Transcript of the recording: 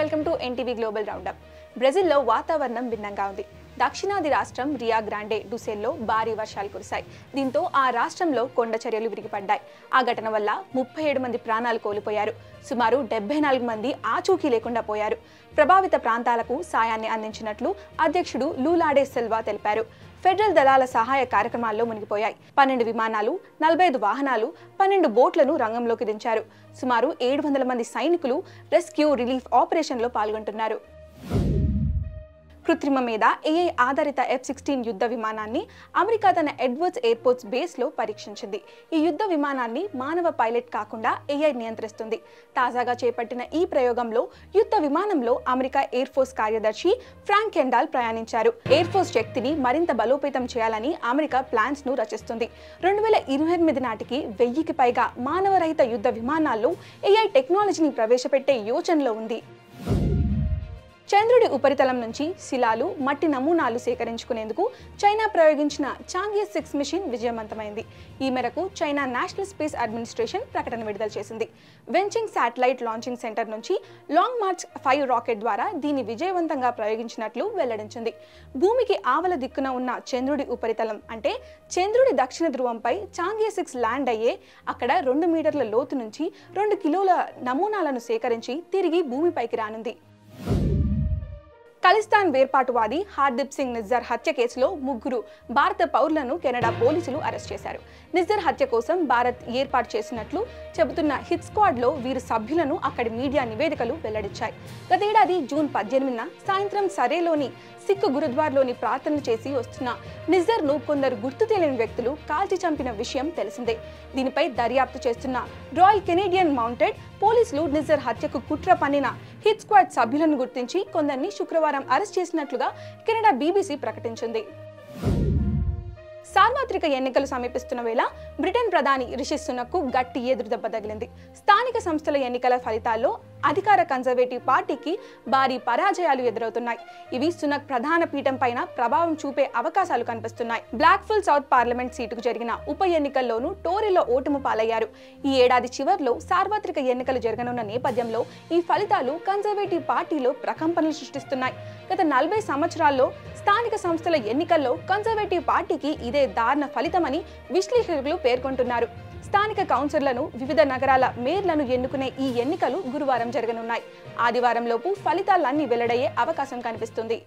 Welcome to NTV global roundup. బ్రెజిల్లో వాతావరణం భిన్నంగా ఉంది. దక్షిణాది రాష్ట్రం రియా గ్రాండే డు సెల్లో భారీ వర్షాలు కురిశాయి. దీంతో ఆ రాష్ట్రంలో కొండ చర్యలు విరిగిపడ్డాయి. ఆ ఘటన వల్ల 37 మంది ప్రాణాలు కోల్పోయారు. సుమారు 74 మంది ఆచూకీ లేకుండా పోయారు. ప్రభావిత ప్రాంతాలకు సాయాన్ని అందించినట్లు అధ్యక్షుడు లూలా డా సిల్వా తెలిపారు. ఫెడరల్ దళాల సహాయ కార్యక్రమాల్లో మునిగిపోయాయి. 12 విమానాలు, 45 వాహనాలు, 12 బోట్లను రంగంలోకి దించారు. సుమారు 700 మంది సైనికులు రెస్క్యూ రిలీఫ్ ఆపరేషన్లో పాల్గొంటున్నారు. కృత్రిమ మీద ఏఐ ఆధారిత F-16 యుద్ధ విమానాన్ని అమెరికా తన ఎడ్వర్డ్స్ ఎయిర్పోర్ట్స్ బేస్లో పరీక్షించింది. ఈ యుద్ధ విమానాన్ని మానవ పైలట్ కాకుండా ఏఐ నియంత్రిస్తుంది. తాజాగా చేపట్టిన ఈ ప్రయోగంలో యుద్ధ విమానంలో అమెరికా ఎయిర్ ఫోర్స్ కార్యదర్శి ఫ్రాంక్ కెండాల్ ప్రయాణించారు. ఎయిర్ ఫోర్స్ శక్తిని మరింత బలోపేతం చేయాలని అమెరికా ప్లాన్స్ ను రచిస్తుంది. 2028 నాటికి 1000కి పైగా మానవరహిత యుద్ధ విమానాల్లో ఏఐ టెక్నాలజీని ప్రవేశపెట్టే యోచనలో ఉంది. చంద్రుడి ఉపరితలం నుంచి శిలాలు, మట్టి నమూనాలు సేకరించుకునేందుకు చైనా ప్రయోగించిన చాంగ్యే 6 మిషన్ విజయవంతమైంది. ఈ మేరకు చైనా నేషనల్ స్పేస్ అడ్మినిస్ట్రేషన్ ప్రకటన విడుదల చేసింది. వెంచింగ్ శాటిలైట్ లాంచింగ్ సెంటర్ నుంచి లాంగ్ మార్చ్ 5 రాకెట్ ద్వారా దీన్ని విజయవంతంగా ప్రయోగించినట్లు వెల్లడించింది. భూమికి ఆవల దిక్కున ఉన్న చంద్రుడి ఉపరితలం అంటే చంద్రుడి దక్షిణ ధ్రువంపై చాంగ్యే 6 ల్యాండ్ అయ్యే అక్కడ 2 మీటర్ల లోతు నుంచి 2 కిలోల నమూనాలను సేకరించి తిరిగి భూమిపైకి రానుంది. ఖలిస్తాన్ వేర్పాటువాది హార్దీప్ సింగ్ నిజ్జర్ హత్య కేసులో 3 భారత పౌరులను కెనడా పోలీసులు అరెస్ట్ చేశారు. నిజ్జర్ హత్య కోసం భారత్ ఏర్పాటు చేసినట్లు చెబుతున్న హిట్ స్క్వాడ్లో వీరు సభ్యులను అక్కడి మీడియా నివేదికలు వెల్లడించాయి. గతేడాది జూన్ 18న సాయంత్రం సరేలోని సిక్కు గురుద్వార్లోని ప్రార్థనలు చేసి వస్తున్న నిజ్జర్ను కొందరు గుర్తు తెలియని వ్యక్తులు కాల్చి చంపిన విషయం తెలిసిందే. దీనిపై దర్యాప్తు చేస్తున్న రాయల్ కెనేడియన్ మౌంటెడ్ పోలీసులు నిజ్జర్ హత్యకు కుట్ర పన్నిన హిట్ స్క్వాడ్ సభ్యులను గుర్తించి కొందరిని శుక్రవారం అరెస్ట్ చేసినట్లుగా కెనడా BBC ప్రకటించింది. సార్వత్రిక ఎన్నికలు సమీపిస్తున్న వేళ బ్రిటన్ ప్రధాని రిషి సునక్కు గట్టి ఎదురుదెబ్బ తగిలింది. స్థానిక సంస్థల ఎన్నికల ఫలితాల్లో అధికార కన్జర్వేటివ్ పార్టీకి భారీ పరాజయాలు ఎదురవుతున్నాయి. ఇవి సునక్ ప్రధాన పీఠం పైన ప్రభావం చూపే అవకాశాలు కనిపిస్తున్నాయి. బ్లాక్ఫుల్ సౌత్ పార్లమెంట్ సీటుకు జరిగిన ఉప ఎన్నికల్లోనూ టోరీలో ఓటమి పాలయ్యారు. ఈ ఏడాది చివర్లో సార్వత్రిక ఎన్నికలు జరగనున్న నేపథ్యంలో ఈ ఫలితాలు కన్జర్వేటివ్ పార్టీలో ప్రకంపనలు సృష్టిస్తున్నాయి. గత 40 సంవత్సరాల్లో స్థానిక సంస్థల ఎన్నికల్లో కన్జర్వేటివ్ పార్టీకి ఇదే దారుణ ఫలితమని విశ్లేషకులు పేర్కొంటున్నారు. స్థానిక కౌన్సిలర్లను, వివిధ నగరాల మేయర్లను ఎన్నుకునే ఈ ఎన్నికలు గురువారం జరగనున్నాయి. ఆదివారంలోపు ఫలితాలన్నీ వెల్లడయ్యే అవకాశం కనిపిస్తుంది.